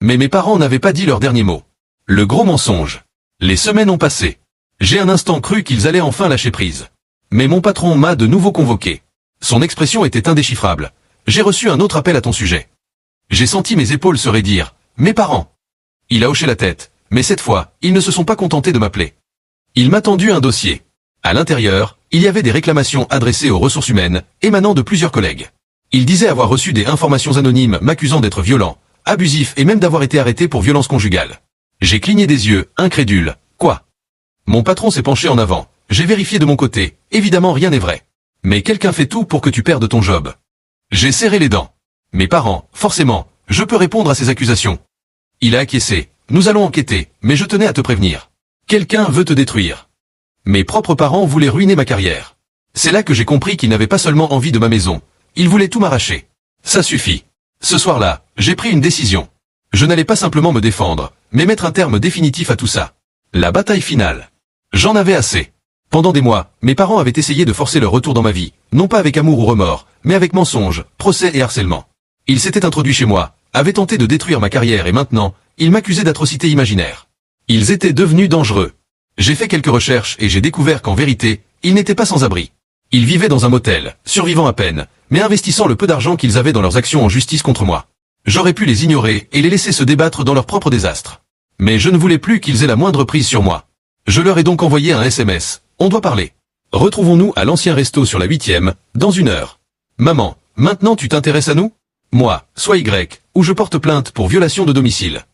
Mais mes parents n'avaient pas dit leur dernier mot. Le gros mensonge. Les semaines ont passé. J'ai un instant cru qu'ils allaient enfin lâcher prise. Mais mon patron m'a de nouveau convoqué. Son expression était indéchiffrable. J'ai reçu un autre appel à ton sujet. J'ai senti mes épaules se raidir. Mes parents. Il a hoché la tête, mais cette fois, ils ne se sont pas contentés de m'appeler. Il m'a tendu un dossier. À l'intérieur, il y avait des réclamations adressées aux ressources humaines, émanant de plusieurs collègues. Il disait avoir reçu des informations anonymes m'accusant d'être violent, abusif et même d'avoir été arrêté pour violence conjugale. J'ai cligné des yeux, incrédule. Quoi? Mon patron s'est penché en avant. J'ai vérifié de mon côté. Évidemment, rien n'est vrai. Mais quelqu'un fait tout pour que tu perdes ton job. J'ai serré les dents. Mes parents, forcément, je peux répondre à ces accusations. Il a acquiescé. Nous allons enquêter, mais je tenais à te prévenir. Quelqu'un veut te détruire. Mes propres parents voulaient ruiner ma carrière. C'est là que j'ai compris qu'ils n'avaient pas seulement envie de ma maison. Ils voulaient tout m'arracher. Ça suffit. Ce soir-là, j'ai pris une décision. Je n'allais pas simplement me défendre, mais mettre un terme définitif à tout ça. La bataille finale. J'en avais assez. Pendant des mois, mes parents avaient essayé de forcer leur retour dans ma vie, non pas avec amour ou remords, mais avec mensonges, procès et harcèlement. Ils s'étaient introduits chez moi, avaient tenté de détruire ma carrière et maintenant, ils m'accusaient d'atrocités imaginaires. Ils étaient devenus dangereux. J'ai fait quelques recherches et j'ai découvert qu'en vérité, ils n'étaient pas sans abri. Ils vivaient dans un motel, survivant à peine, mais investissant le peu d'argent qu'ils avaient dans leurs actions en justice contre moi. J'aurais pu les ignorer et les laisser se débattre dans leur propre désastre. Mais je ne voulais plus qu'ils aient la moindre prise sur moi. Je leur ai donc envoyé un SMS. On doit parler. Retrouvons-nous à l'ancien resto sur la 8e, dans 1 heure. Maman, maintenant tu t'intéresses à nous? Moi, soit Y, ou je porte plainte pour violation de domicile.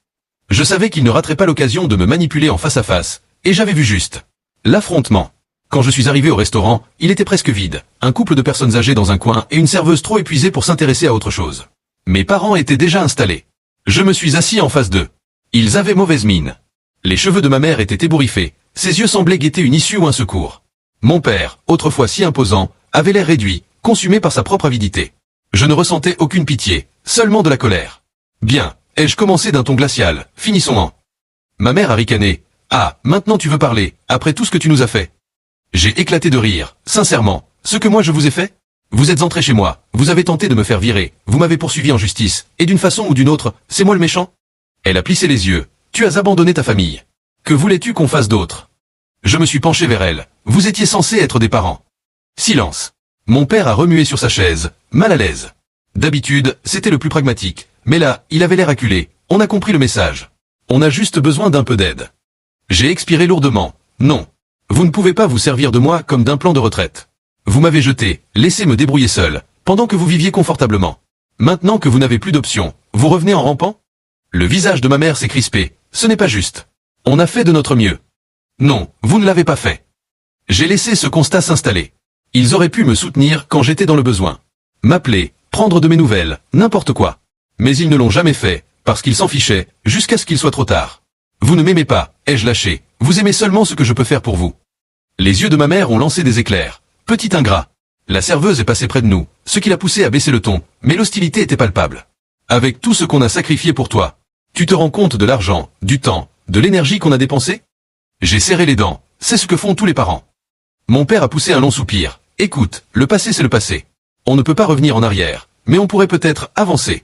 Je savais qu'ils ne rateraient pas l'occasion de me manipuler en face à face, et j'avais vu juste. L'affrontement. Quand je suis arrivé au restaurant, il était presque vide, un couple de personnes âgées dans un coin et une serveuse trop épuisée pour s'intéresser à autre chose. Mes parents étaient déjà installés. Je me suis assis en face d'eux. Ils avaient mauvaise mine. Les cheveux de ma mère étaient ébouriffés, ses yeux semblaient guetter une issue ou un secours. Mon père, autrefois si imposant, avait l'air réduit, consumé par sa propre avidité. Je ne ressentais aucune pitié, seulement de la colère. Bien, ai-je commencé d'un ton glacial, finissons-en. Ma mère a ricané. Ah, maintenant tu veux parler, après tout ce que tu nous as fait. J'ai éclaté de rire, sincèrement, ce que moi je vous ai fait? Vous êtes entré chez moi, vous avez tenté de me faire virer, vous m'avez poursuivi en justice, et d'une façon ou d'une autre, c'est moi le méchant? Elle a plissé les yeux. Tu as abandonné ta famille. Que voulais-tu qu'on fasse d'autre? Je me suis penché vers elle. Vous étiez censés être des parents. Silence. Mon père a remué sur sa chaise, mal à l'aise. D'habitude, c'était le plus pragmatique, mais là, il avait l'air acculé. On a compris le message. On a juste besoin d'un peu d'aide. J'ai expiré lourdement. Non. Vous ne pouvez pas vous servir de moi comme d'un plan de retraite. Vous m'avez jeté, laissé me débrouiller seul, pendant que vous viviez confortablement. Maintenant que vous n'avez plus d'option, vous revenez en rampant? Le visage de ma mère s'est crispé. Ce n'est pas juste. On a fait de notre mieux. Non, vous ne l'avez pas fait. J'ai laissé ce constat s'installer. Ils auraient pu me soutenir quand j'étais dans le besoin. M'appeler, prendre de mes nouvelles, n'importe quoi. Mais ils ne l'ont jamais fait, parce qu'ils s'en fichaient, jusqu'à ce qu'il soit trop tard. Vous ne m'aimez pas, ai-je lâché. Vous aimez seulement ce que je peux faire pour vous. Les yeux de ma mère ont lancé des éclairs. Petit ingrat. La serveuse est passée près de nous, ce qui l'a poussé à baisser le ton, mais l'hostilité était palpable. Avec tout ce qu'on a sacrifié pour toi, tu te rends compte de l'argent, du temps, de l'énergie qu'on a dépensé? J'ai serré les dents, c'est ce que font tous les parents. Mon père a poussé un long soupir. Écoute, le passé c'est le passé. On ne peut pas revenir en arrière, mais on pourrait peut-être avancer.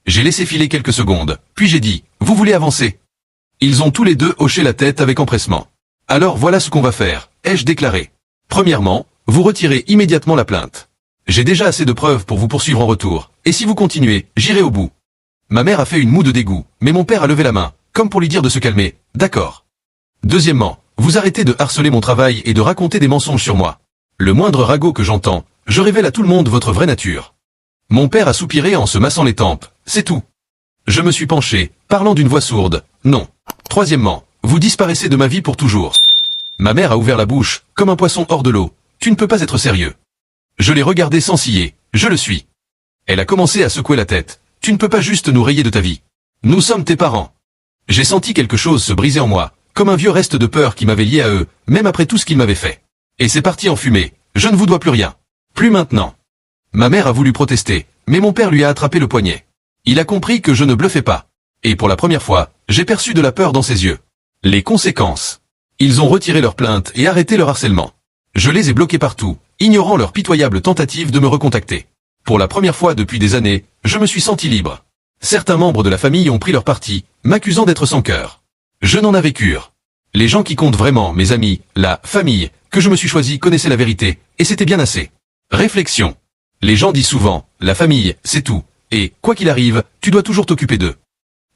J'ai laissé filer quelques secondes, puis j'ai dit, vous voulez avancer? Ils ont tous les deux hoché la tête avec empressement. Alors voilà ce qu'on va faire, ai-je déclaré. Premièrement, vous retirez immédiatement la plainte. J'ai déjà assez de preuves pour vous poursuivre en retour, et si vous continuez, j'irai au bout. Ma mère a fait une moue de dégoût, mais mon père a levé la main, comme pour lui dire de se calmer. D'accord. Deuxièmement, vous arrêtez de harceler mon travail et de raconter des mensonges sur moi. Le moindre ragot que j'entends, je révèle à tout le monde votre vraie nature. Mon père a soupiré en se massant les tempes, c'est tout. Je me suis penché, parlant d'une voix sourde. Non. Troisièmement, vous disparaissez de ma vie pour toujours. Ma mère a ouvert la bouche, comme un poisson hors de l'eau. Tu ne peux pas être sérieux. Je l'ai regardé sans ciller. Je le suis. Elle a commencé à secouer la tête. Tu ne peux pas juste nous rayer de ta vie. Nous sommes tes parents. J'ai senti quelque chose se briser en moi, comme un vieux reste de peur qui m'avait lié à eux, même après tout ce qu'ils m'avaient fait. Et c'est parti en fumée. Je ne vous dois plus rien. Plus maintenant. Ma mère a voulu protester, mais mon père lui a attrapé le poignet. Il a compris que je ne bluffais pas. Et pour la première fois, j'ai perçu de la peur dans ses yeux. Les conséquences. Ils ont retiré leur plainte et arrêté leur harcèlement. Je les ai bloqués partout, ignorant leur pitoyable tentative de me recontacter. Pour la première fois depuis des années, je me suis senti libre. Certains membres de la famille ont pris leur parti, m'accusant d'être sans cœur. Je n'en avais cure. Les gens qui comptent vraiment, mes amis, la famille, que je me suis choisi connaissaient la vérité, et c'était bien assez. Réflexion. Les gens disent souvent, la famille, c'est tout, et, quoi qu'il arrive, tu dois toujours t'occuper d'eux.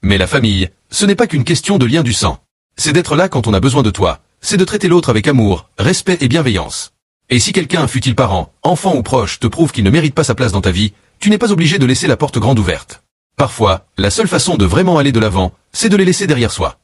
Mais la famille, ce n'est pas qu'une question de lien du sang. C'est d'être là quand on a besoin de toi, c'est de traiter l'autre avec amour, respect et bienveillance. Et si quelqu'un, fût-il parent, enfant ou proche, te prouve qu'il ne mérite pas sa place dans ta vie, tu n'es pas obligé de laisser la porte grande ouverte. Parfois, la seule façon de vraiment aller de l'avant, c'est de les laisser derrière soi.